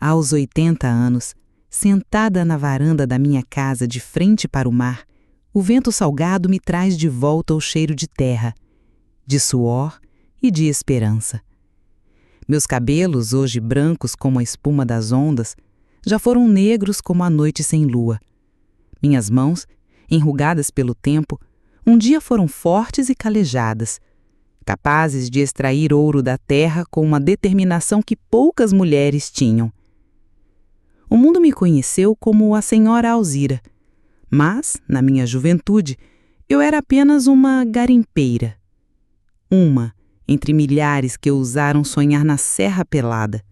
Aos 80 anos, sentada na varanda da minha casa de frente para o mar, o vento salgado me traz de volta o cheiro de terra, de suor e de esperança. Meus cabelos, hoje brancos como a espuma das ondas, já foram negros como a noite sem lua. Minhas mãos, enrugadas pelo tempo, um dia foram fortes e calejadas, capazes de extrair ouro da terra com uma determinação que poucas mulheres tinham. O mundo me conheceu como a Senhora Alzira, mas, na minha juventude, eu era apenas uma garimpeira. Uma entre milhares que ousaram sonhar na Serra Pelada.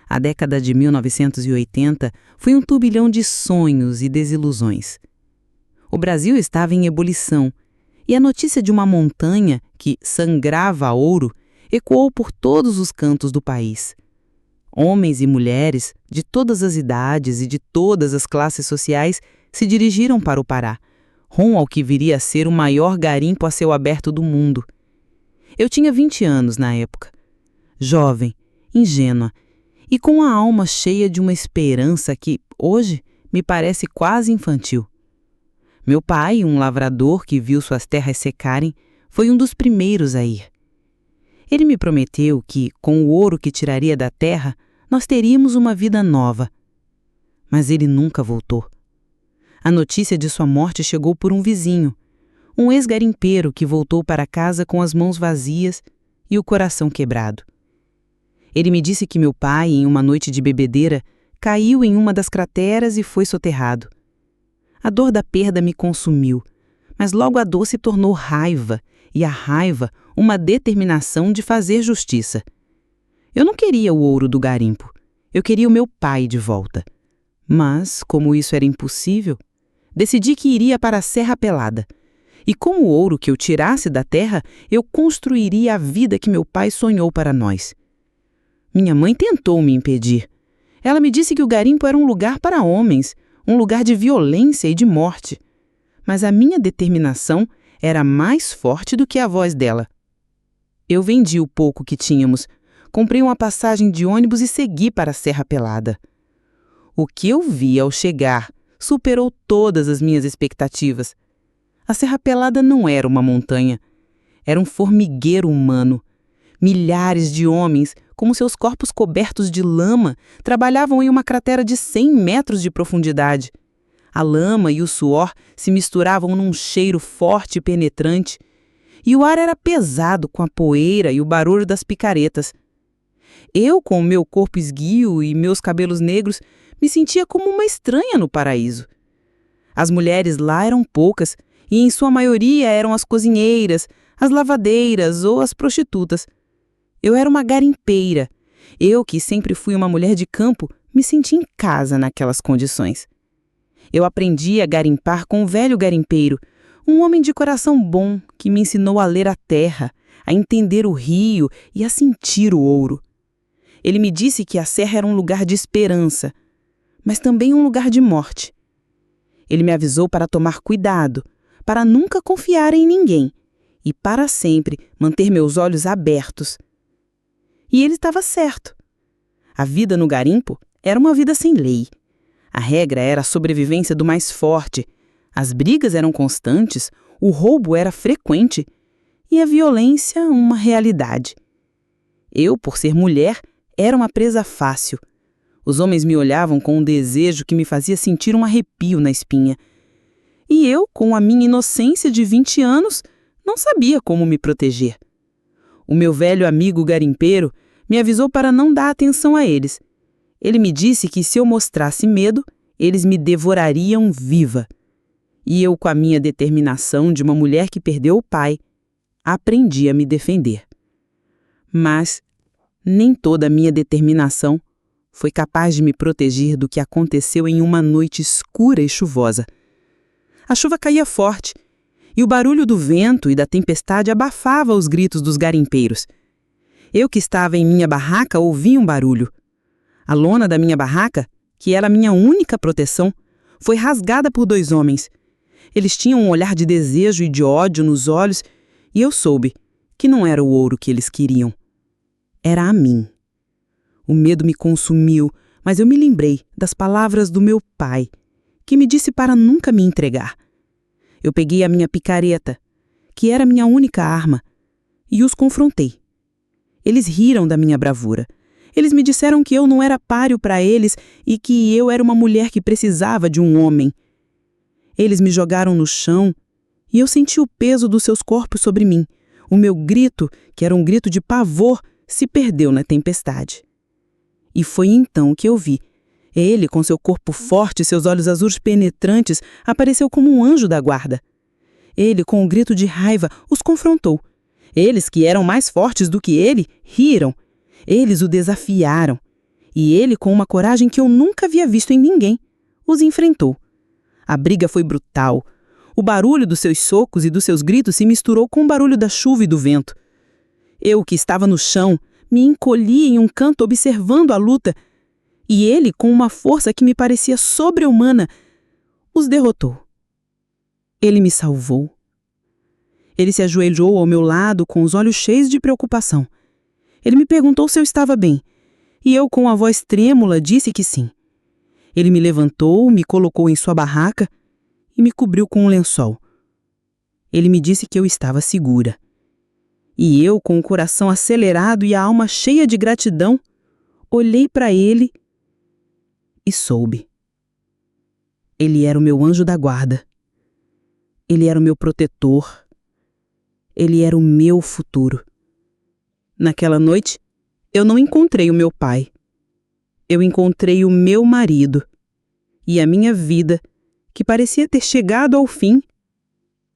A década de 1980 foi um turbilhão de sonhos e desilusões. O Brasil estava em ebulição, e a notícia de uma montanha que sangrava ouro ecoou por todos os cantos do país. Homens e mulheres, de todas as idades e de todas as classes sociais, se dirigiram para o Pará, rumo ao que viria a ser o maior garimpo a céu aberto do mundo. Eu tinha 20 anos na época, jovem, ingênua, e com a alma cheia de uma esperança que, hoje, me parece quase infantil. Meu pai, um lavrador que viu suas terras secarem, foi um dos primeiros a ir. Ele me prometeu que, com o ouro que tiraria da terra, nós teríamos uma vida nova. Mas ele nunca voltou. A notícia de sua morte chegou por um vizinho, um ex-garimpeiro que voltou para casa com as mãos vazias e o coração quebrado. Ele me disse que meu pai, em uma noite de bebedeira, caiu em uma das crateras e foi soterrado. A dor da perda me consumiu, mas logo a dor se tornou raiva, e a raiva uma determinação de fazer justiça. Eu não queria o ouro do garimpo, eu queria o meu pai de volta. Mas, como isso era impossível, decidi que iria para a Serra Pelada, e com o ouro que eu tirasse da terra, eu construiria a vida que meu pai sonhou para nós. Minha mãe tentou me impedir. Ela me disse que o garimpo era um lugar para homens, um lugar de violência e de morte. Mas a minha determinação era mais forte do que a voz dela. Eu vendi o pouco que tínhamos, comprei uma passagem de ônibus e segui para a Serra Pelada. O que eu vi ao chegar superou todas as minhas expectativas. A Serra Pelada não era uma montanha, era um formigueiro humano. Milhares de homens, com seus corpos cobertos de lama, trabalhavam em uma cratera de 100 metros de profundidade. A lama e o suor se misturavam num cheiro forte e penetrante, e o ar era pesado com a poeira e o barulho das picaretas. Eu, com o meu corpo esguio e meus cabelos negros, me sentia como uma estranha no paraíso. As mulheres lá eram poucas, e em sua maioria eram as cozinheiras, as lavadeiras ou as prostitutas. Eu era uma garimpeira. Eu, que sempre fui uma mulher de campo, me senti em casa naquelas condições. Eu aprendi a garimpar com o velho garimpeiro, um homem de coração bom que me ensinou a ler a terra, a entender o rio e a sentir o ouro. Ele me disse que a serra era um lugar de esperança, mas também um lugar de morte. Ele me avisou para tomar cuidado, para nunca confiar em ninguém e para sempre manter meus olhos abertos. E ele estava certo. A vida no garimpo era uma vida sem lei. A regra era a sobrevivência do mais forte, as brigas eram constantes, o roubo era frequente e a violência uma realidade. Eu, por ser mulher, era uma presa fácil. Os homens me olhavam com um desejo que me fazia sentir um arrepio na espinha. E eu, com a minha inocência de 20 anos, não sabia como me proteger. O meu velho amigo garimpeiro me avisou para não dar atenção a eles. Ele me disse que se eu mostrasse medo, eles me devorariam viva. E eu, com a minha determinação de uma mulher que perdeu o pai, aprendi a me defender. Mas nem toda a minha determinação foi capaz de me proteger do que aconteceu em uma noite escura e chuvosa. A chuva caía forte, e o barulho do vento e da tempestade abafava os gritos dos garimpeiros. Eu que estava em minha barraca ouvi um barulho. A lona da minha barraca, que era a minha única proteção, foi rasgada por 2 homens. Eles tinham um olhar de desejo e de ódio nos olhos, e eu soube que não era o ouro que eles queriam. Era a mim. O medo me consumiu, mas eu me lembrei das palavras do meu pai, que me disse para nunca me entregar. Eu peguei a minha picareta, que era minha única arma, e os confrontei. Eles riram da minha bravura. Eles me disseram que eu não era páreo para eles e que eu era uma mulher que precisava de um homem. Eles me jogaram no chão e eu senti o peso dos seus corpos sobre mim. O meu grito, que era um grito de pavor, se perdeu na tempestade. E foi então que eu vi. Ele, com seu corpo forte e seus olhos azuis penetrantes, apareceu como um anjo da guarda. Ele, com um grito de raiva, os confrontou. Eles, que eram mais fortes do que ele, riram. Eles o desafiaram. E ele, com uma coragem que eu nunca havia visto em ninguém, os enfrentou. A briga foi brutal. O barulho dos seus socos e dos seus gritos se misturou com o barulho da chuva e do vento. Eu, que estava no chão, me encolhi em um canto observando a luta. E ele, com uma força que me parecia sobre-humana, os derrotou. Ele me salvou. Ele se ajoelhou ao meu lado com os olhos cheios de preocupação. Ele me perguntou se eu estava bem, e eu, com a voz trêmula, disse que sim. Ele me levantou, me colocou em sua barraca e me cobriu com um lençol. Ele me disse que eu estava segura. E eu, com o coração acelerado e a alma cheia de gratidão, olhei para ele e soube. Ele era o meu anjo da guarda. Ele era o meu protetor. Ele era o meu futuro. Naquela noite, eu não encontrei o meu pai. Eu encontrei o meu marido. E a minha vida, que parecia ter chegado ao fim,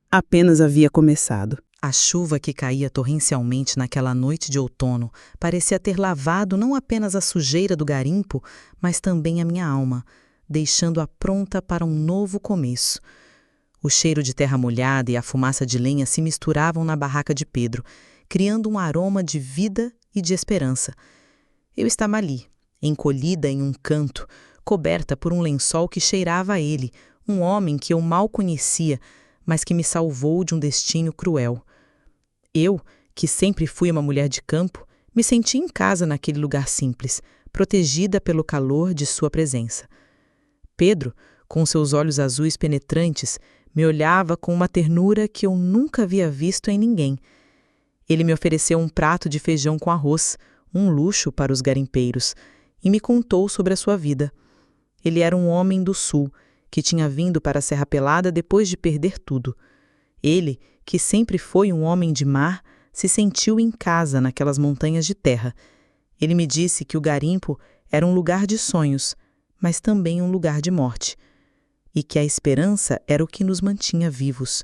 apenas havia começado. A chuva que caía torrencialmente naquela noite de outono parecia ter lavado não apenas a sujeira do garimpo, mas também a minha alma, deixando-a pronta para um novo começo. O cheiro de terra molhada e a fumaça de lenha se misturavam na barraca de Pedro, criando um aroma de vida e de esperança. Eu estava ali, encolhida em um canto, coberta por um lençol que cheirava a ele, um homem que eu mal conhecia, mas que me salvou de um destino cruel. Eu, que sempre fui uma mulher de campo, me senti em casa naquele lugar simples, protegida pelo calor de sua presença. Pedro, com seus olhos azuis penetrantes, me olhava com uma ternura que eu nunca havia visto em ninguém. Ele me ofereceu um prato de feijão com arroz, um luxo para os garimpeiros, e me contou sobre a sua vida. Ele era um homem do sul, que tinha vindo para a Serra Pelada depois de perder tudo. Ele, que sempre foi um homem de mar, se sentiu em casa naquelas montanhas de terra. Ele me disse que o garimpo era um lugar de sonhos, mas também um lugar de morte, e que a esperança era o que nos mantinha vivos.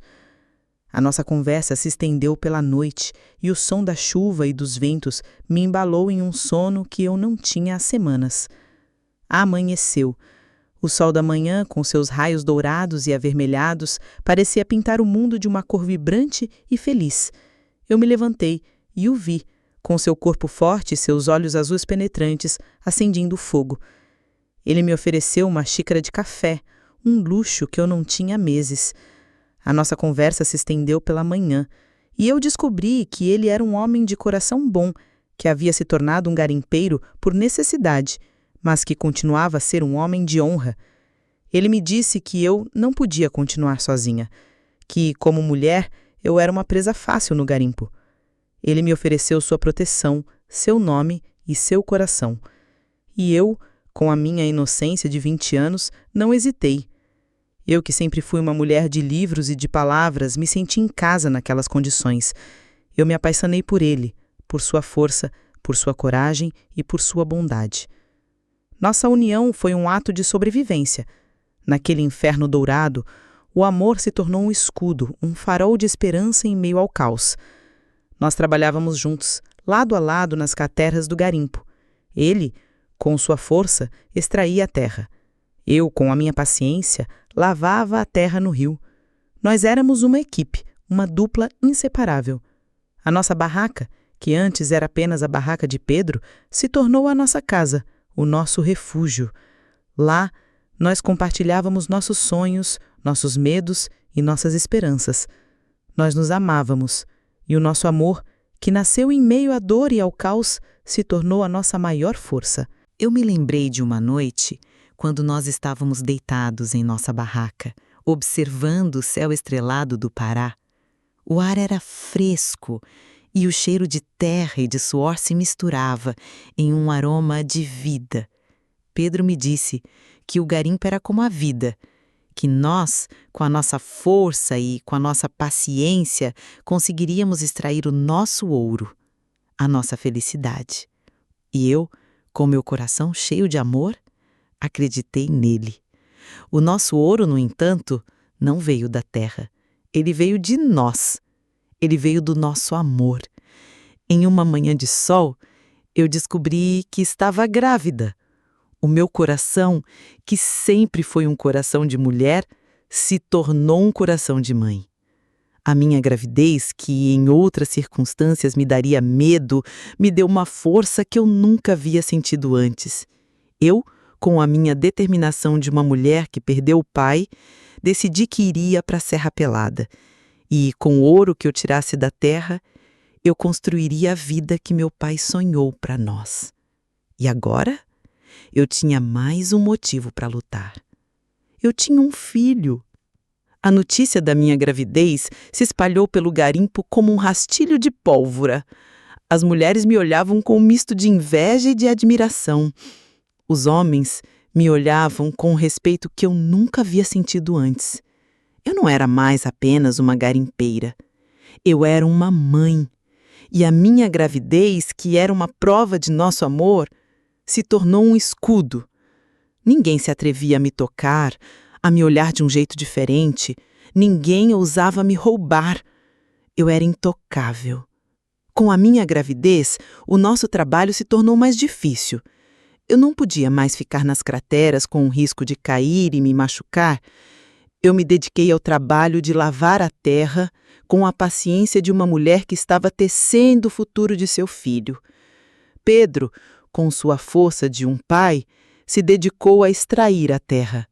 A nossa conversa se estendeu pela noite e o som da chuva e dos ventos me embalou em um sono que eu não tinha há semanas. Amanheceu. O sol da manhã, com seus raios dourados e avermelhados, parecia pintar o mundo de uma cor vibrante e feliz. Eu me levantei e o vi, com seu corpo forte e seus olhos azuis penetrantes, acendendo o fogo. Ele me ofereceu uma xícara de café, um luxo que eu não tinha há meses. A nossa conversa se estendeu pela manhã, e eu descobri que ele era um homem de coração bom, que havia se tornado um garimpeiro por necessidade, mas que continuava a ser um homem de honra. Ele me disse que eu não podia continuar sozinha, que, como mulher, eu era uma presa fácil no garimpo. Ele me ofereceu sua proteção, seu nome e seu coração. E eu, com a minha inocência de 20 anos, não hesitei. Eu, que sempre fui uma mulher de livros e de palavras, me senti em casa naquelas condições. Eu me apaixonei por ele, por sua força, por sua coragem e por sua bondade. Nossa união foi um ato de sobrevivência. Naquele inferno dourado, o amor se tornou um escudo, um farol de esperança em meio ao caos. Nós trabalhávamos juntos, lado a lado nas caterras do garimpo. Ele, com sua força, extraía a terra. Eu, com a minha paciência, lavava a terra no rio. Nós éramos uma equipe, uma dupla inseparável. A nossa barraca, que antes era apenas a barraca de Pedro, se tornou a nossa casa, o nosso refúgio. Lá, nós compartilhávamos nossos sonhos, nossos medos e nossas esperanças. Nós nos amávamos, e o nosso amor, que nasceu em meio à dor e ao caos, se tornou a nossa maior força. Eu me lembrei de uma noite, quando nós estávamos deitados em nossa barraca, observando o céu estrelado do Pará. O ar era fresco e o cheiro de terra e de suor se misturava em um aroma de vida. Pedro me disse que o garimpo era como a vida, que nós, com a nossa força e com a nossa paciência, conseguiríamos extrair o nosso ouro, a nossa felicidade. E eu, com meu coração cheio de amor, acreditei nele. O nosso ouro, no entanto, não veio da terra. Ele veio de nós. Ele veio do nosso amor. Em uma manhã de sol, eu descobri que estava grávida. O meu coração, que sempre foi um coração de mulher, se tornou um coração de mãe. A minha gravidez, que em outras circunstâncias me daria medo, me deu uma força que eu nunca havia sentido antes. Eu, com a minha determinação de uma mulher que perdeu o pai, decidi que iria para a Serra Pelada. E, com o ouro que eu tirasse da terra, eu construiria a vida que meu pai sonhou para nós. E agora, eu tinha mais um motivo para lutar. Eu tinha um filho. A notícia da minha gravidez se espalhou pelo garimpo como um rastilho de pólvora. As mulheres me olhavam com um misto de inveja e de admiração. Os homens me olhavam com um respeito que eu nunca havia sentido antes. Eu não era mais apenas uma garimpeira. Eu era uma mãe. E a minha gravidez, que era uma prova de nosso amor, se tornou um escudo. Ninguém se atrevia a me tocar, a me olhar de um jeito diferente. Ninguém ousava me roubar. Eu era intocável. Com a minha gravidez, o nosso trabalho se tornou mais difícil. Eu não podia mais ficar nas crateras com o risco de cair e me machucar. Eu me dediquei ao trabalho de lavar a terra com a paciência de uma mulher que estava tecendo o futuro de seu filho. Pedro, com sua força de um pai, se dedicou a extrair a terra.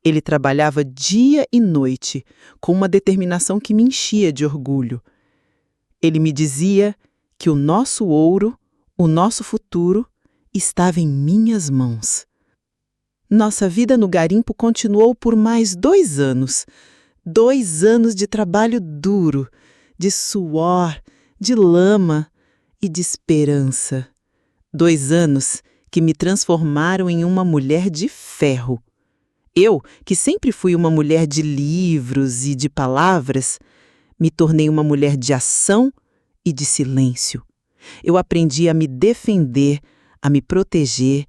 Ele trabalhava dia e noite, com uma determinação que me enchia de orgulho. Ele me dizia que o nosso ouro, o nosso futuro, estava em minhas mãos. Nossa vida no garimpo continuou por mais 2 anos. 2 anos de trabalho duro, de suor, de lama e de esperança. 2 anos que me transformaram em uma mulher de ferro. Eu, que sempre fui uma mulher de livros e de palavras, me tornei uma mulher de ação e de silêncio. Eu aprendi a me defender, a me proteger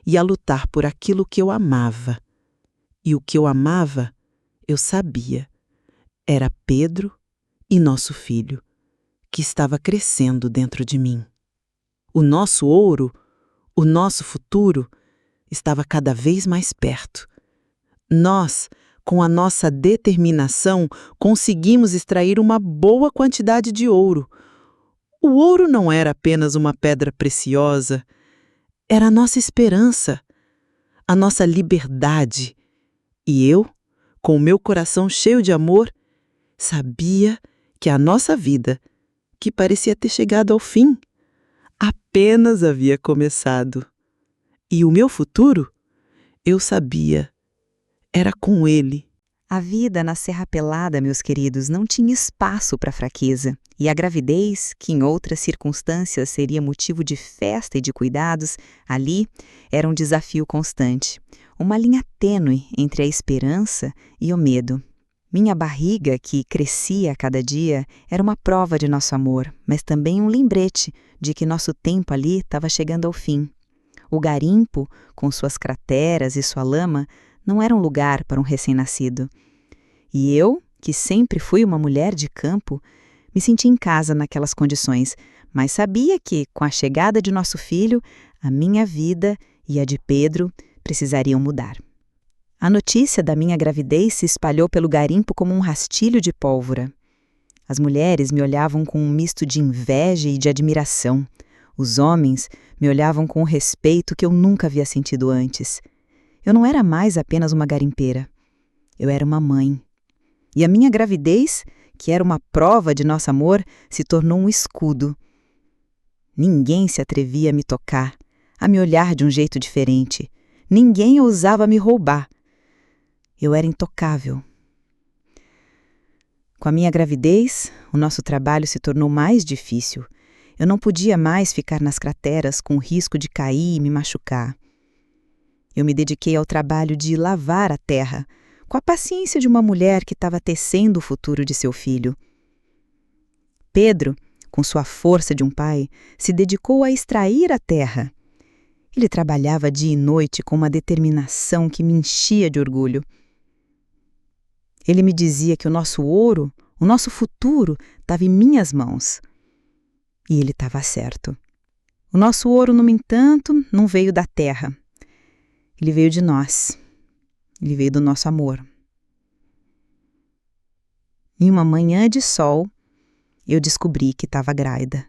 e a lutar por aquilo que eu amava. E o que eu amava, eu sabia. Era Pedro e nosso filho, que estava crescendo dentro de mim. O nosso ouro, o nosso futuro, estava cada vez mais perto. Nós, com a nossa determinação, conseguimos extrair uma boa quantidade de ouro. O ouro não era apenas uma pedra preciosa, era a nossa esperança, a nossa liberdade. E eu, com o meu coração cheio de amor, sabia que a nossa vida, que parecia ter chegado ao fim, apenas havia começado. E o meu futuro, eu sabia, era com ele. A vida na Serra Pelada, meus queridos, não tinha espaço para fraqueza. E a gravidez, que em outras circunstâncias seria motivo de festa e de cuidados, ali era um desafio constante. Uma linha tênue entre a esperança e o medo. Minha barriga, que crescia a cada dia, era uma prova de nosso amor, mas também um lembrete de que nosso tempo ali estava chegando ao fim. O garimpo, com suas crateras e sua lama, não era um lugar para um recém-nascido. E eu, que sempre fui uma mulher de campo, me senti em casa naquelas condições, mas sabia que, com a chegada de nosso filho, a minha vida e a de Pedro precisariam mudar. A notícia da minha gravidez se espalhou pelo garimpo como um rastilho de pólvora. As mulheres me olhavam com um misto de inveja e de admiração. Os homens me olhavam com um respeito que eu nunca havia sentido antes. Eu não era mais apenas uma garimpeira. Eu era uma mãe. E a minha gravidez, que era uma prova de nosso amor, se tornou um escudo. Ninguém se atrevia a me tocar, a me olhar de um jeito diferente. Ninguém ousava me roubar. Eu era intocável. Com a minha gravidez, o nosso trabalho se tornou mais difícil. Eu não podia mais ficar nas crateras com o risco de cair e me machucar. Eu me dediquei ao trabalho de lavar a terra, com a paciência de uma mulher que estava tecendo o futuro de seu filho. Pedro, com sua força de um pai, se dedicou a extrair a terra. Ele trabalhava dia e noite com uma determinação que me enchia de orgulho. Ele me dizia que o nosso ouro, o nosso futuro, estava em minhas mãos. E ele estava certo. O nosso ouro, no entanto, não veio da terra. Ele veio de nós. Ele veio do nosso amor. Em uma manhã de sol, eu descobri que estava grávida.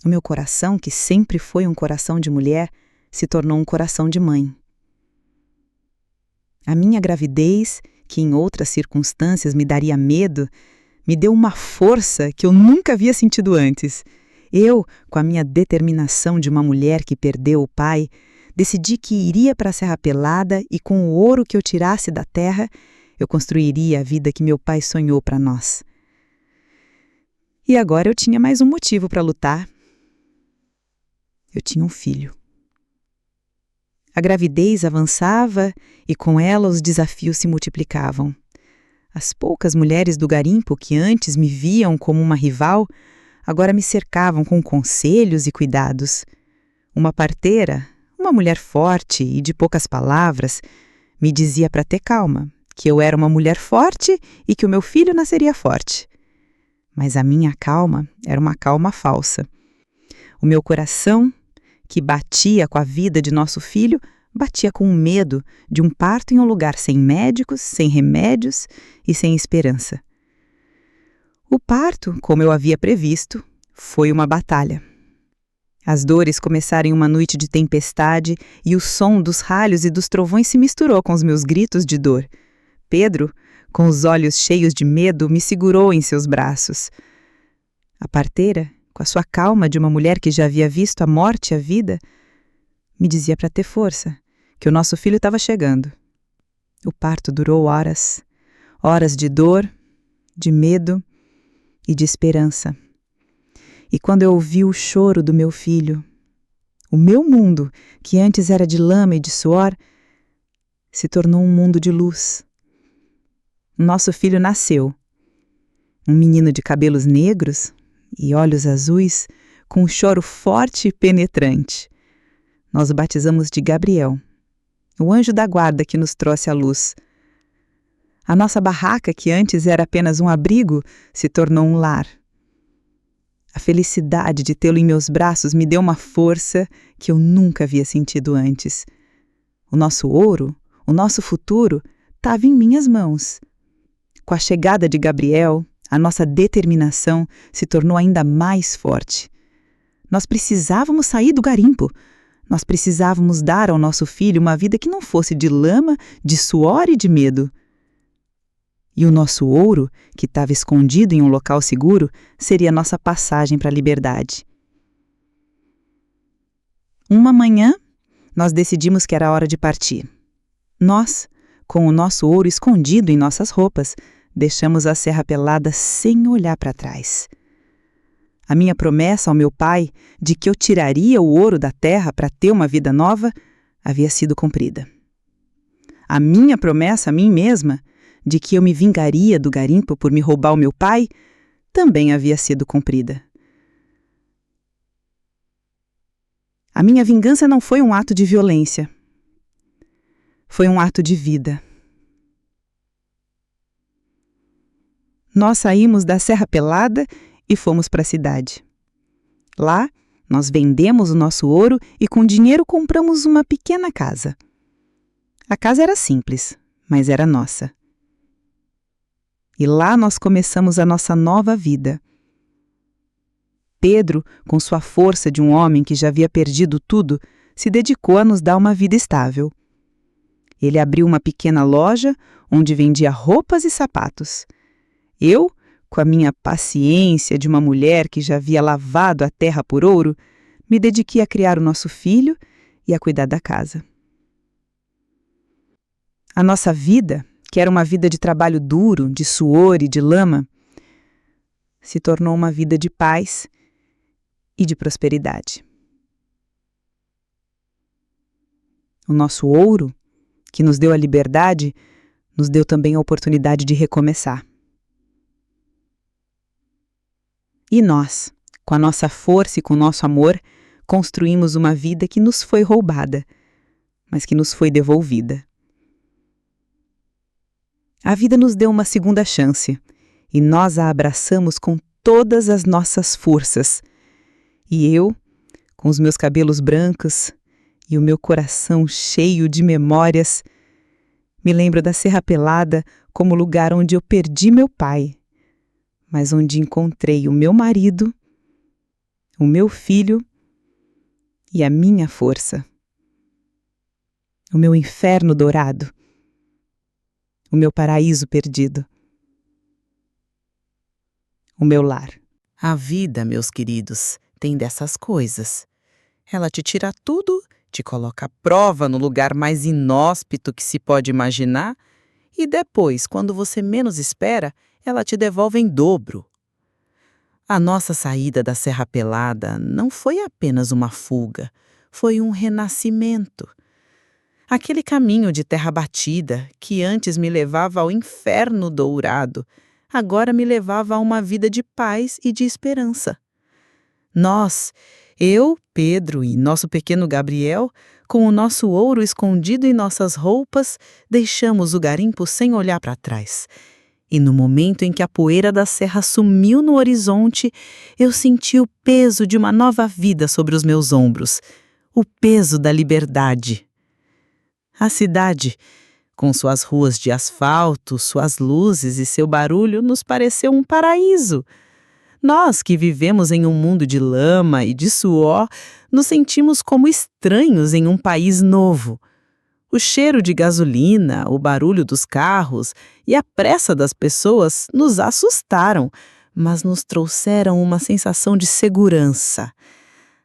O meu coração, que sempre foi um coração de mulher, se tornou um coração de mãe. A minha gravidez, que em outras circunstâncias me daria medo, me deu uma força que eu nunca havia sentido antes. Eu, com a minha determinação de uma mulher que perdeu o pai, decidi que iria para a Serra Pelada e com o ouro que eu tirasse da terra, eu construiria a vida que meu pai sonhou para nós. E agora eu tinha mais um motivo para lutar. Eu tinha um filho. A gravidez avançava e com ela os desafios se multiplicavam. As poucas mulheres do garimpo que antes me viam como uma rival, agora me cercavam com conselhos e cuidados. Uma parteira, uma mulher forte e de poucas palavras, me dizia para ter calma, que eu era uma mulher forte e que o meu filho nasceria forte. Mas a minha calma era uma calma falsa. O meu coração, que batia com a vida de nosso filho, batia com o medo de um parto em um lugar sem médicos, sem remédios e sem esperança. O parto, como eu havia previsto, foi uma batalha. As dores começaram em uma noite de tempestade e o som dos ralhos e dos trovões se misturou com os meus gritos de dor. Pedro, com os olhos cheios de medo, me segurou em seus braços. A parteira, com a sua calma de uma mulher que já havia visto a morte e a vida, me dizia para ter força, que o nosso filho estava chegando. O parto durou horas, horas de dor, de medo e de esperança. E quando eu ouvi o choro do meu filho, o meu mundo, que antes era de lama e de suor, se tornou um mundo de luz. Nosso filho nasceu, um menino de cabelos negros e olhos azuis, com um choro forte e penetrante. Nós o batizamos de Gabriel, o anjo da guarda que nos trouxe a luz. A nossa barraca, que antes era apenas um abrigo, se tornou um lar. A felicidade de tê-lo em meus braços me deu uma força que eu nunca havia sentido antes. O nosso ouro, o nosso futuro, estava em minhas mãos. Com a chegada de Gabriel, a nossa determinação se tornou ainda mais forte. Nós precisávamos sair do garimpo. Nós precisávamos dar ao nosso filho uma vida que não fosse de lama, de suor e de medo. E o nosso ouro, que estava escondido em um local seguro, seria nossa passagem para a liberdade. Uma manhã, nós decidimos que era hora de partir. Nós, com o nosso ouro escondido em nossas roupas, deixamos a Serra Pelada sem olhar para trás. A minha promessa ao meu pai de que eu tiraria o ouro da terra para ter uma vida nova havia sido cumprida. A minha promessa a mim mesma de que eu me vingaria do garimpo por me roubar o meu pai também havia sido cumprida. A minha vingança não foi um ato de violência. Foi um ato de vida. Nós saímos da Serra Pelada e fomos para a cidade. Lá, nós vendemos o nosso ouro e com dinheiro compramos uma pequena casa. A casa era simples, mas era nossa. E lá nós começamos a nossa nova vida. Pedro, com sua força de um homem que já havia perdido tudo, se dedicou a nos dar uma vida estável. Ele abriu uma pequena loja onde vendia roupas e sapatos. Eu, com a minha paciência de uma mulher que já havia lavado a terra por ouro, me dediquei a criar o nosso filho e a cuidar da casa. A nossa vida, que era uma vida de trabalho duro, de suor e de lama, se tornou uma vida de paz e de prosperidade. O nosso ouro, que nos deu a liberdade, nos deu também a oportunidade de recomeçar. E nós, com a nossa força e com o nosso amor, construímos uma vida que nos foi roubada, mas que nos foi devolvida. A vida nos deu uma segunda chance, e nós a abraçamos com todas as nossas forças. E eu, com os meus cabelos brancos e o meu coração cheio de memórias, me lembro da Serra Pelada como lugar onde eu perdi meu pai, mas onde encontrei o meu marido, o meu filho e a minha força. O meu inferno dourado, o meu paraíso perdido, o meu lar. A vida, meus queridos, tem dessas coisas. Ela te tira tudo, te coloca à prova no lugar mais inóspito que se pode imaginar e depois, quando você menos espera, ela te devolve em dobro. A nossa saída da Serra Pelada não foi apenas uma fuga, foi um renascimento. Aquele caminho de terra batida, que antes me levava ao inferno dourado, agora me levava a uma vida de paz e de esperança. Nós, eu, Pedro e nosso pequeno Gabriel, com o nosso ouro escondido em nossas roupas, deixamos o garimpo sem olhar para trás. E no momento em que a poeira da serra sumiu no horizonte, eu senti o peso de uma nova vida sobre os meus ombros, o peso da liberdade. A cidade, com suas ruas de asfalto, suas luzes e seu barulho, nos pareceu um paraíso. Nós, que vivemos em um mundo de lama e de suor, nos sentimos como estranhos em um país novo. O cheiro de gasolina, o barulho dos carros e a pressa das pessoas nos assustaram, mas nos trouxeram uma sensação de segurança.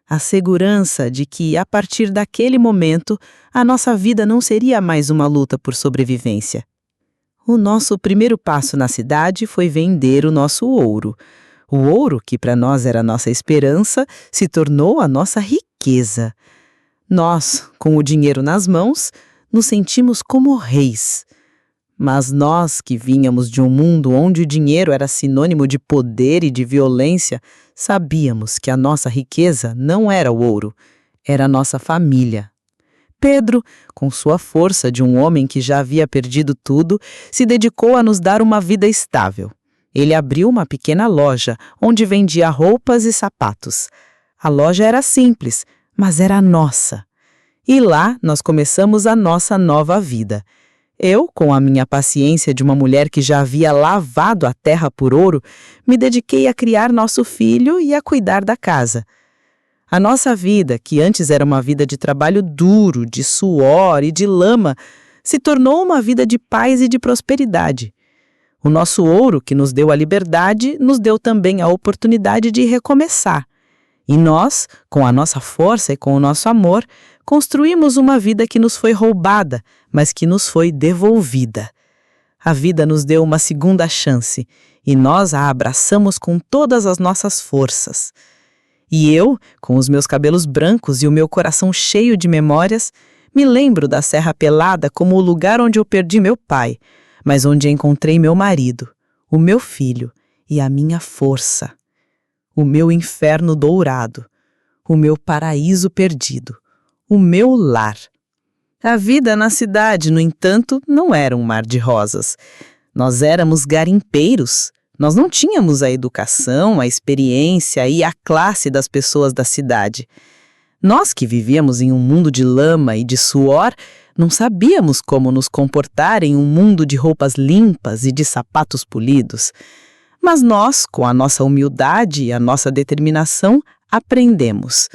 A segurança de que, a partir daquele momento, a nossa vida não seria mais uma luta por sobrevivência. O nosso primeiro passo na cidade foi vender o nosso ouro. O ouro, que para nós era a nossa esperança, se tornou a nossa riqueza. Nós, com o dinheiro nas mãos, nos sentimos como reis. Mas nós, que vínhamos de um mundo onde o dinheiro era sinônimo de poder e de violência, sabíamos que a nossa riqueza não era o ouro, era a nossa família. Pedro, com sua força de um homem que já havia perdido tudo, se dedicou a nos dar uma vida estável. Ele abriu uma pequena loja, onde vendia roupas e sapatos. A loja era simples, mas era nossa. E lá nós começamos a nossa nova vida. Eu, com a minha paciência de uma mulher que já havia lavado a terra por ouro, me dediquei a criar nosso filho e a cuidar da casa. A nossa vida, que antes era uma vida de trabalho duro, de suor e de lama, se tornou uma vida de paz e de prosperidade. O nosso ouro, que nos deu a liberdade, nos deu também a oportunidade de recomeçar. E nós, com a nossa força e com o nosso amor, construímos uma vida que nos foi roubada, mas que nos foi devolvida. A vida nos deu uma segunda chance, e nós a abraçamos com todas as nossas forças. E eu, com os meus cabelos brancos e o meu coração cheio de memórias, me lembro da Serra Pelada como o lugar onde eu perdi meu pai, mas onde encontrei meu marido, o meu filho e a minha força. O meu inferno dourado, o meu paraíso perdido, o meu lar. A vida na cidade, no entanto, não era um mar de rosas. Nós éramos garimpeiros. Nós não tínhamos a educação, a experiência e a classe das pessoas da cidade. Nós que vivíamos em um mundo de lama e de suor, não sabíamos como nos comportar em um mundo de roupas limpas e de sapatos polidos. Mas nós, com a nossa humildade e a nossa determinação, aprendemos.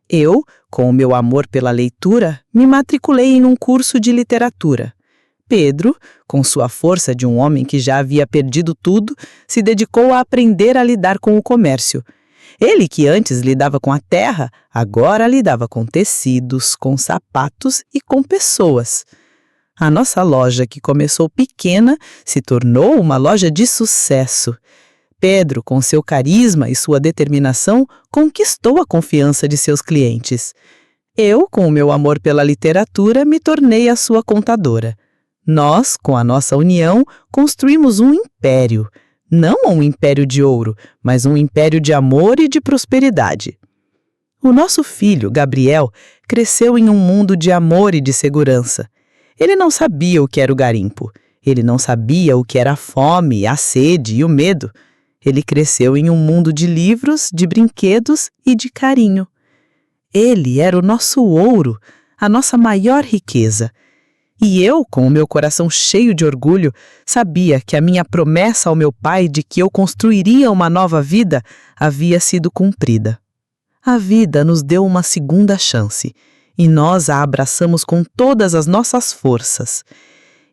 Eu, com o meu amor pela leitura, me matriculei em um curso de literatura. Pedro, com sua força de um homem que já havia perdido tudo, se dedicou a aprender a lidar com o comércio. Ele, que antes lidava com a terra, agora lidava com tecidos, com sapatos e com pessoas. A nossa loja, que começou pequena, se tornou uma loja de sucesso. Pedro, com seu carisma e sua determinação, conquistou a confiança de seus clientes. Eu, com o meu amor pela literatura, me tornei a sua contadora. Nós, com a nossa união, construímos um império. Não um império de ouro, mas um império de amor e de prosperidade. O nosso filho, Gabriel, cresceu em um mundo de amor e de segurança. Ele não sabia o que era o garimpo. Ele não sabia o que era a fome, a sede e o medo. Ele cresceu em um mundo de livros, de brinquedos e de carinho. Ele era o nosso ouro, a nossa maior riqueza. E eu, com o meu coração cheio de orgulho, sabia que a minha promessa ao meu pai de que eu construiria uma nova vida havia sido cumprida. A vida nos deu uma segunda chance, e nós a abraçamos com todas as nossas forças.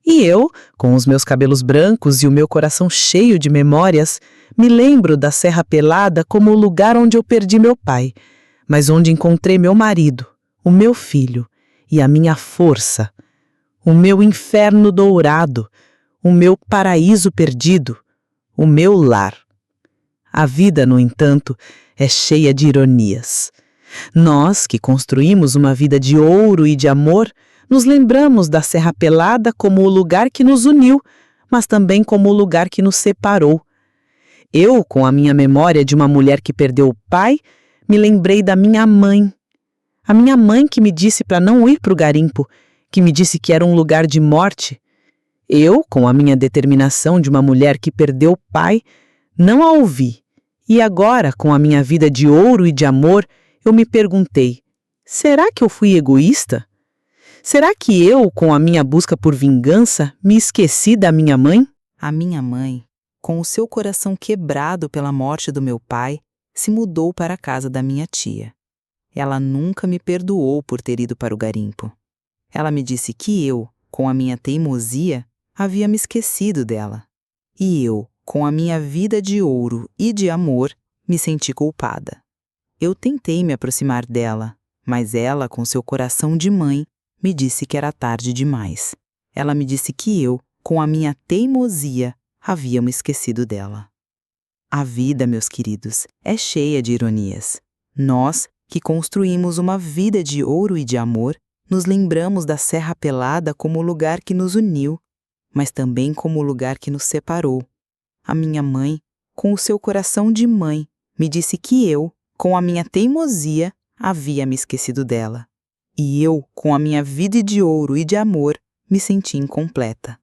E eu, com os meus cabelos brancos e o meu coração cheio de memórias, me lembro da Serra Pelada como o lugar onde eu perdi meu pai, mas onde encontrei meu marido, o meu filho e a minha força, o meu inferno dourado, o meu paraíso perdido, o meu lar. A vida, no entanto, é cheia de ironias. Nós, que construímos uma vida de ouro e de amor, nos lembramos da Serra Pelada como o lugar que nos uniu, mas também como o lugar que nos separou. Eu, com a minha memória de uma mulher que perdeu o pai, me lembrei da minha mãe. A minha mãe que me disse para não ir para o garimpo, que me disse que era um lugar de morte. Eu, com a minha determinação de uma mulher que perdeu o pai, não a ouvi. E agora, com a minha vida de ouro e de amor, eu me perguntei, será que eu fui egoísta? Será que eu, com a minha busca por vingança, me esqueci da minha mãe? A minha mãe, com o seu coração quebrado pela morte do meu pai, se mudou para a casa da minha tia. Ela nunca me perdoou por ter ido para o garimpo. Ela me disse que eu, com a minha teimosia, havia me esquecido dela. E eu, com a minha vida de ouro e de amor, me senti culpada. Eu tentei me aproximar dela, mas ela, com seu coração de mãe, me disse que era tarde demais. Ela me disse que eu, com a minha teimosia, havia me esquecido dela. A vida, meus queridos, é cheia de ironias. Nós, que construímos uma vida de ouro e de amor, nos lembramos da Serra Pelada como o lugar que nos uniu, mas também como o lugar que nos separou. A minha mãe, com o seu coração de mãe, me disse que eu, com a minha teimosia, havia me esquecido dela. E eu, com a minha vida de ouro e de amor, me senti incompleta.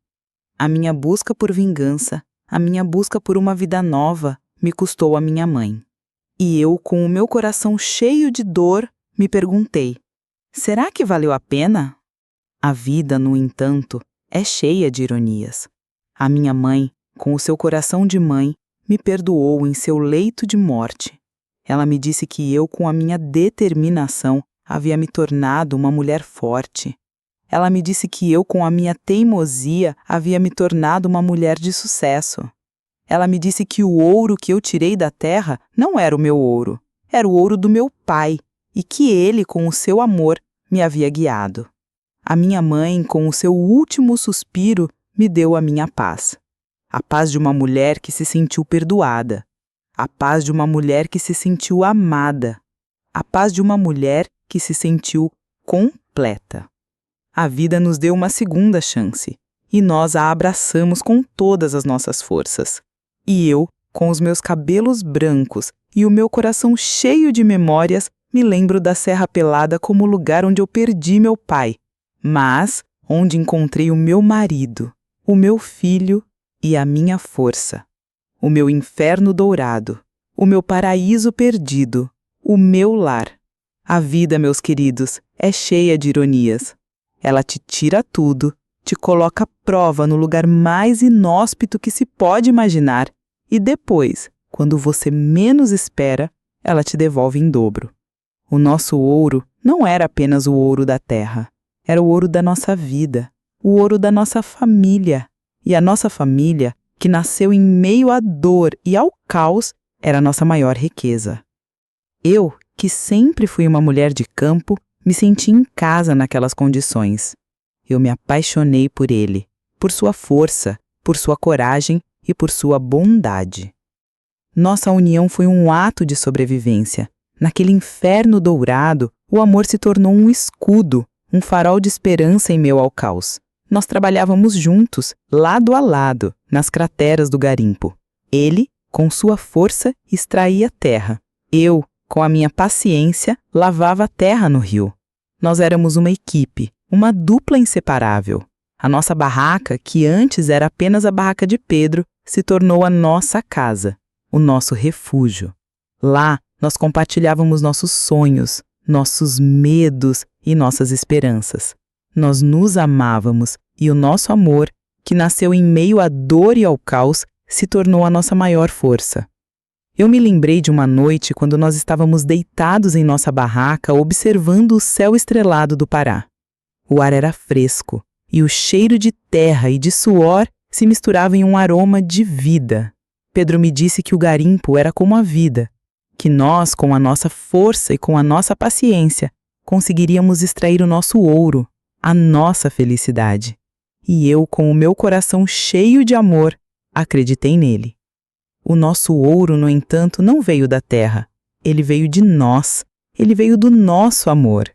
A minha busca por vingança, a minha busca por uma vida nova, me custou a minha mãe. E eu, com o meu coração cheio de dor, me perguntei, será que valeu a pena? A vida, no entanto, é cheia de ironias. A minha mãe, com o seu coração de mãe, me perdoou em seu leito de morte. Ela me disse que eu, com a minha determinação, havia me tornado uma mulher forte. Ela me disse que eu, com a minha teimosia, havia me tornado uma mulher de sucesso. Ela me disse que o ouro que eu tirei da terra não era o meu ouro, era o ouro do meu pai, e que ele, com o seu amor, me havia guiado. A minha mãe, com o seu último suspiro, me deu a minha paz. A paz de uma mulher que se sentiu perdoada. A paz de uma mulher que se sentiu amada. A paz de uma mulher que se sentiu completa. A vida nos deu uma segunda chance, e nós a abraçamos com todas as nossas forças. E eu, com os meus cabelos brancos e o meu coração cheio de memórias, me lembro da Serra Pelada como o lugar onde eu perdi meu pai, mas onde encontrei o meu marido, o meu filho e a minha força, o meu inferno dourado, o meu paraíso perdido, o meu lar. A vida, meus queridos, é cheia de ironias. Ela te tira tudo, te coloca à prova no lugar mais inóspito que se pode imaginar e depois, quando você menos espera, ela te devolve em dobro. O nosso ouro não era apenas o ouro da terra, era o ouro da nossa vida, o ouro da nossa família. E a nossa família, que nasceu em meio à dor e ao caos, era a nossa maior riqueza. Eu, que sempre fui uma mulher de campo, me senti em casa naquelas condições. Eu me apaixonei por ele, por sua força, por sua coragem e por sua bondade. Nossa união foi um ato de sobrevivência. Naquele inferno dourado, o amor se tornou um escudo, um farol de esperança em meio ao caos. Nós trabalhávamos juntos, lado a lado, nas crateras do garimpo. Ele, com sua força, extraía terra. Eu, com a minha paciência, lavava a terra no rio. Nós éramos uma equipe, uma dupla inseparável. A nossa barraca, que antes era apenas a barraca de Pedro, se tornou a nossa casa, o nosso refúgio. Lá, nós compartilhávamos nossos sonhos, nossos medos e nossas esperanças. Nós nos amávamos e o nosso amor, que nasceu em meio à dor e ao caos, se tornou a nossa maior força. Eu me lembrei de uma noite quando nós estávamos deitados em nossa barraca observando o céu estrelado do Pará. O ar era fresco e o cheiro de terra e de suor se misturava em um aroma de vida. Pedro me disse que o garimpo era como a vida, que nós, com a nossa força e com a nossa paciência, conseguiríamos extrair o nosso ouro, a nossa felicidade. E eu, com o meu coração cheio de amor, acreditei nele. O nosso ouro, no entanto, não veio da terra. Ele veio de nós. Ele veio do nosso amor.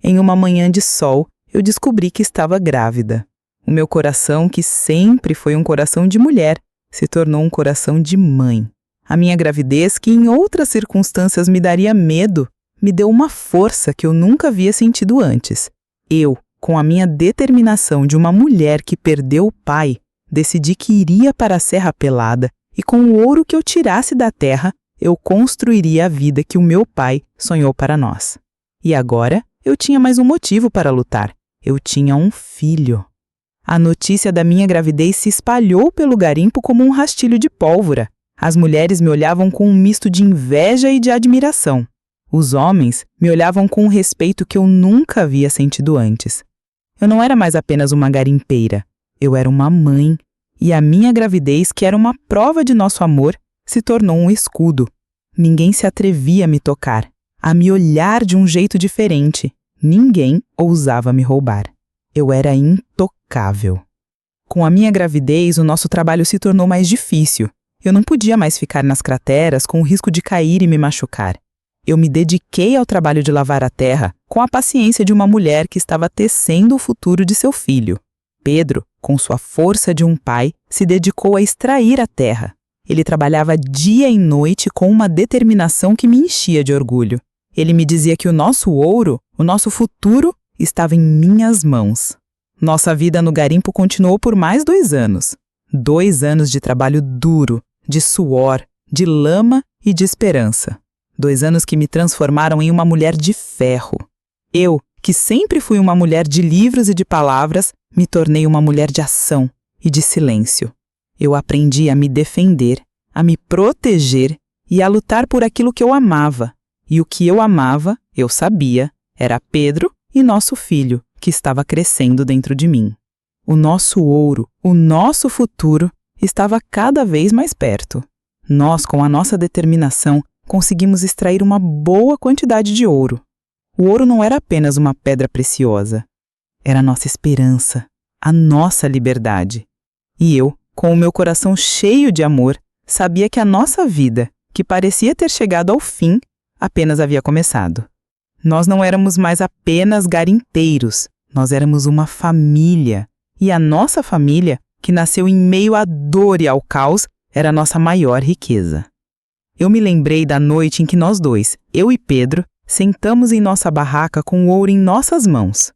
Em uma manhã de sol, eu descobri que estava grávida. O meu coração, que sempre foi um coração de mulher, se tornou um coração de mãe. A minha gravidez, que em outras circunstâncias me daria medo, me deu uma força que eu nunca havia sentido antes. Eu, com a minha determinação de uma mulher que perdeu o pai, decidi que iria para a Serra Pelada e com o ouro que eu tirasse da terra, eu construiria a vida que o meu pai sonhou para nós. E agora, eu tinha mais um motivo para lutar. Eu tinha um filho. A notícia da minha gravidez se espalhou pelo garimpo como um rastilho de pólvora. As mulheres me olhavam com um misto de inveja e de admiração. Os homens me olhavam com um respeito que eu nunca havia sentido antes. Eu não era mais apenas uma garimpeira. Eu era uma mãe. E a minha gravidez, que era uma prova de nosso amor, se tornou um escudo. Ninguém se atrevia a me tocar, a me olhar de um jeito diferente. Ninguém ousava me roubar. Eu era intocável. Com a minha gravidez, o nosso trabalho se tornou mais difícil. Eu não podia mais ficar nas crateras com o risco de cair e me machucar. Eu me dediquei ao trabalho de lavar a terra com a paciência de uma mulher que estava tecendo o futuro de seu filho. Pedro, com sua força de um pai, se dedicou a extrair a terra. Ele trabalhava dia e noite com uma determinação que me enchia de orgulho. Ele me dizia que o nosso ouro, o nosso futuro, estava em minhas mãos. Nossa vida no garimpo continuou por mais 2 anos. 2 anos de trabalho duro, de suor, de lama e de esperança. 2 anos que me transformaram em uma mulher de ferro. Eu, que sempre fui uma mulher de livros e de palavras, me tornei uma mulher de ação e de silêncio. Eu aprendi a me defender, a me proteger e a lutar por aquilo que eu amava. E o que eu amava, eu sabia, era Pedro e nosso filho, que estava crescendo dentro de mim. O nosso ouro, o nosso futuro, estava cada vez mais perto. Nós, com a nossa determinação, conseguimos extrair uma boa quantidade de ouro. O ouro não era apenas uma pedra preciosa. Era a nossa esperança, a nossa liberdade. E eu, com o meu coração cheio de amor, sabia que a nossa vida, que parecia ter chegado ao fim, apenas havia começado. Nós não éramos mais apenas garimpeiros, nós éramos uma família. E a nossa família, que nasceu em meio à dor e ao caos, era a nossa maior riqueza. Eu me lembrei da noite em que nós dois, eu e Pedro, sentamos em nossa barraca com o ouro em nossas mãos.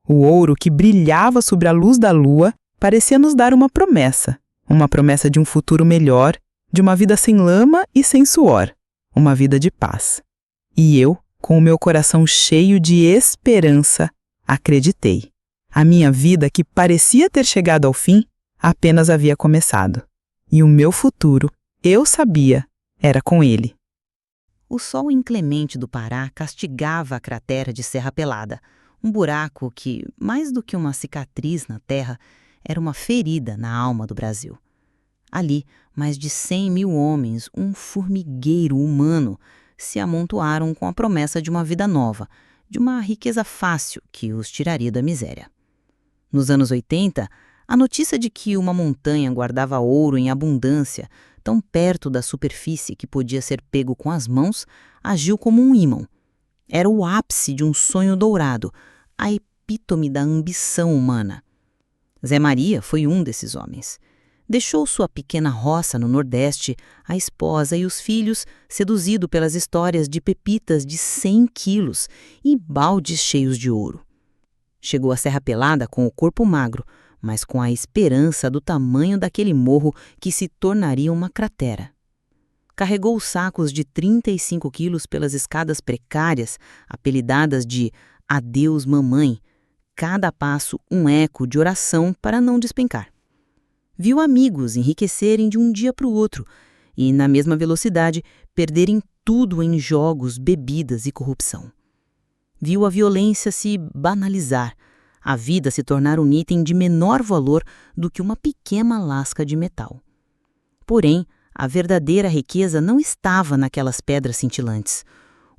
O ouro que brilhava sobre a luz da lua parecia nos dar uma promessa de um futuro melhor, de uma vida sem lama e sem suor, uma vida de paz. E eu, com o meu coração cheio de esperança, acreditei. A minha vida, que parecia ter chegado ao fim, apenas havia começado. E o meu futuro, eu sabia, era com ele. O sol inclemente do Pará castigava a cratera de Serra Pelada. Um buraco que, mais do que uma cicatriz na terra, era uma ferida na alma do Brasil. Ali, mais de 100 mil homens, um formigueiro humano, se amontoaram com a promessa de uma vida nova, de uma riqueza fácil que os tiraria da miséria. Nos anos 80, a notícia de que uma montanha guardava ouro em abundância, tão perto da superfície que podia ser pego com as mãos, agiu como um ímã. Era o ápice de um sonho dourado, a epítome da ambição humana. Zé Maria foi um desses homens. Deixou sua pequena roça no Nordeste, a esposa e os filhos, seduzido pelas histórias de pepitas de 100 quilos e baldes cheios de ouro. Chegou à Serra Pelada com o corpo magro, mas com a esperança do tamanho daquele morro que se tornaria uma cratera. Carregou os sacos de 35 quilos pelas escadas precárias, apelidadas de Adeus Mamãe, cada passo um eco de oração para não despencar. Viu amigos enriquecerem de um dia para o outro e, na mesma velocidade, perderem tudo em jogos, bebidas e corrupção. Viu a violência se banalizar, a vida se tornar um item de menor valor do que uma pequena lasca de metal. Porém, a verdadeira riqueza não estava naquelas pedras cintilantes.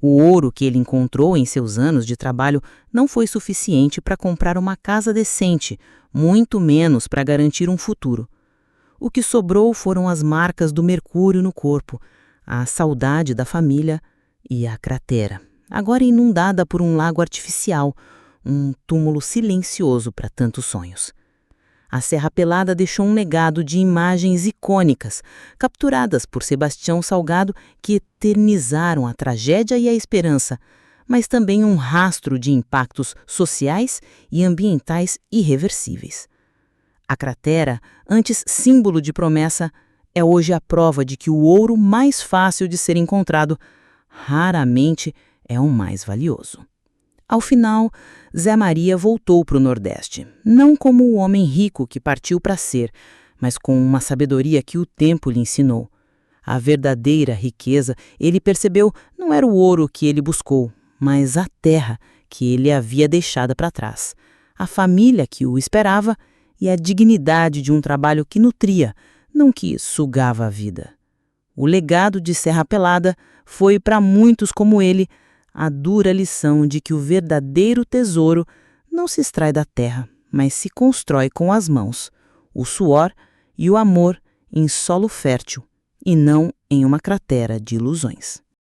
O ouro que ele encontrou em seus anos de trabalho não foi suficiente para comprar uma casa decente, muito menos para garantir um futuro. O que sobrou foram as marcas do mercúrio no corpo, a saudade da família e a cratera, agora inundada por um lago artificial, um túmulo silencioso para tantos sonhos. A Serra Pelada deixou um legado de imagens icônicas, capturadas por Sebastião Salgado, que eternizaram a tragédia e a esperança, mas também um rastro de impactos sociais e ambientais irreversíveis. A cratera, antes símbolo de promessa, é hoje a prova de que o ouro mais fácil de ser encontrado raramente é o mais valioso. Ao final, Zé Maria voltou para o Nordeste, não como o homem rico que partiu para ser, mas com uma sabedoria que o tempo lhe ensinou. A verdadeira riqueza, ele percebeu, não era o ouro que ele buscou, mas a terra que ele havia deixado para trás, a família que o esperava e a dignidade de um trabalho que nutria, não que sugava a vida. O legado de Serra Pelada foi, para muitos como ele, a dura lição de que o verdadeiro tesouro não se extrai da terra, mas se constrói com as mãos, o suor e o amor em solo fértil, e não em uma cratera de ilusões.